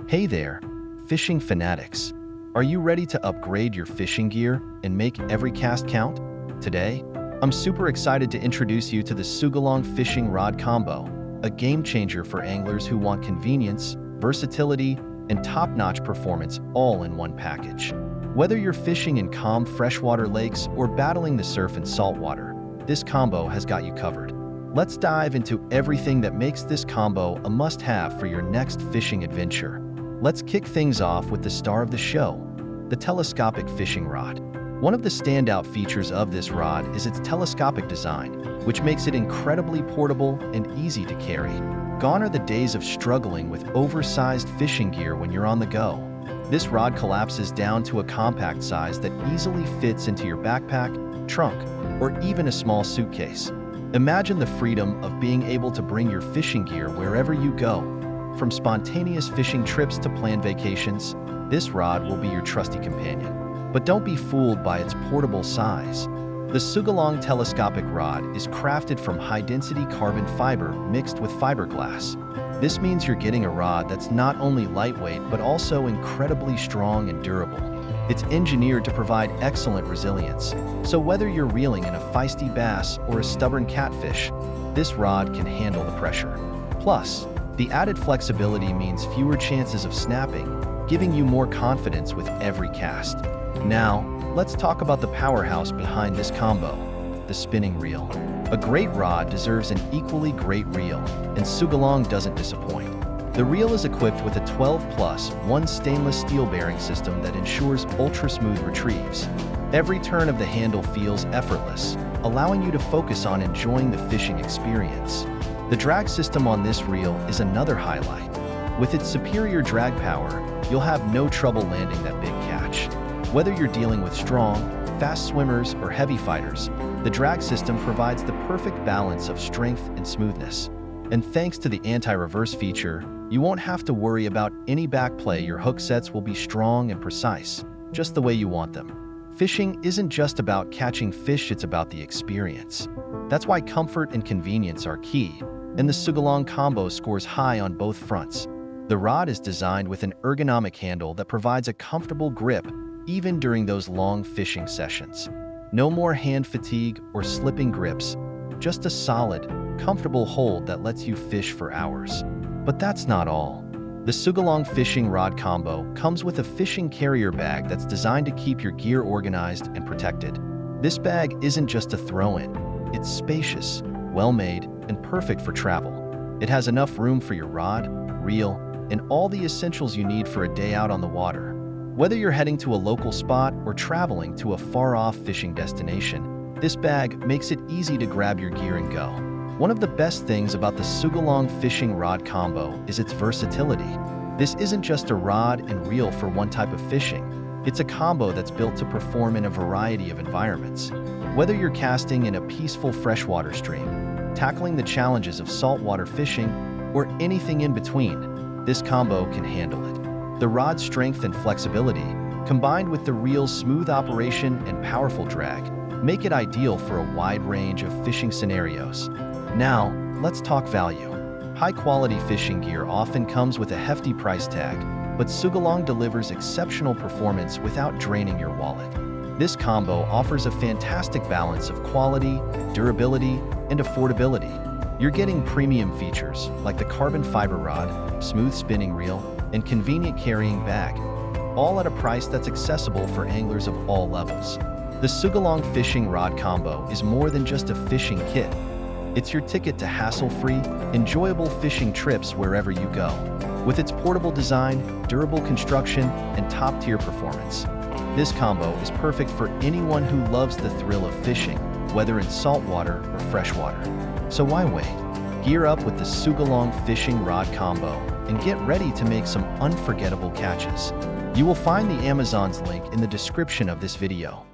Hey there, fishing fanatics. Are you ready to upgrade your fishing gear and make every cast count? Today, I'm super excited to introduce you to the Sougayilang fishing rod combo, a game changer for anglers who want convenience, versatility, and top-notch performance all in one package. Whether you're fishing in calm freshwater lakes or battling the surf in saltwater, this combo has got you covered. Let's dive into everything that makes this combo a must-have for your next fishing adventure. Let's kick things off with the star of the show, the telescopic fishing rod. One of the standout features of this rod is its telescopic design, which makes it incredibly portable and easy to carry. Gone are the days of struggling with oversized fishing gear when you're on the go. This rod collapses down to a compact size that easily fits into your backpack, trunk, or even a small suitcase. Imagine the freedom of being able to bring your fishing gear wherever you go. From spontaneous fishing trips to planned vacations, this rod will be your trusty companion. But don't be fooled by its portable size. The Sougayilang telescopic rod is crafted from high-density carbon fiber mixed with fiberglass. This means you're getting a rod that's not only lightweight but also incredibly strong and durable. It's engineered to provide excellent resilience, so whether you're reeling in a feisty bass or a stubborn catfish, this rod can handle the pressure. Plus, the added flexibility means fewer chances of snapping, giving you more confidence with every cast. Now, let's talk about the powerhouse behind this combo, the spinning reel. A great rod deserves an equally great reel, and Sougayilang doesn't disappoint. The reel is equipped with a 12+1 stainless steel bearing system that ensures ultra-smooth retrieves. Every turn of the handle feels effortless, allowing you to focus on enjoying the fishing experience. The drag system on this reel is another highlight. With its superior drag power, you'll have no trouble landing that big catch. Whether you're dealing with strong, fast swimmers or heavy fighters, the drag system provides the perfect balance of strength and smoothness. And thanks to the anti-reverse feature, you won't have to worry about any backplay. Your hook sets will be strong and precise, just the way you want them. Fishing isn't just about catching fish, it's about the experience. That's why comfort and convenience are key, and the Sougayilang combo scores high on both fronts. The rod is designed with an ergonomic handle that provides a comfortable grip even during those long fishing sessions. No more hand fatigue or slipping grips, just a solid, comfortable hold that lets you fish for hours. But that's not all. The Sougayilang fishing rod combo comes with a fishing carrier bag that's designed to keep your gear organized and protected. This bag isn't just a throw-in, it's spacious, well-made, and perfect for travel. It has enough room for your rod, reel, and all the essentials you need for a day out on the water. Whether you're heading to a local spot or traveling to a far-off fishing destination, this bag makes it easy to grab your gear and go. One of the best things about the Sougayilang fishing rod combo is its versatility. This isn't just a rod and reel for one type of fishing. It's a combo that's built to perform in a variety of environments. Whether you're casting in a peaceful freshwater stream, tackling the challenges of saltwater fishing, or anything in between, this combo can handle it. The rod's strength and flexibility, combined with the reel's smooth operation and powerful drag, make it ideal for a wide range of fishing scenarios. Now, let's talk value. High-quality fishing gear often comes with a hefty price tag, but Sougayilang delivers exceptional performance without draining your wallet. This combo offers a fantastic balance of quality, durability, and affordability. You're getting premium features like the carbon fiber rod, smooth spinning reel, and convenient carrying bag, all at a price that's accessible for anglers of all levels. The Sougayilang fishing rod combo is more than just a fishing kit. It's your ticket to hassle-free, enjoyable fishing trips wherever you go. With its portable design, durable construction, and top-tier performance, this combo is perfect for anyone who loves the thrill of fishing, whether in saltwater or freshwater. So why wait? Gear up with the Sougayilang fishing rod combo and get ready to make some unforgettable catches. You will find the Amazon's link in the description of this video.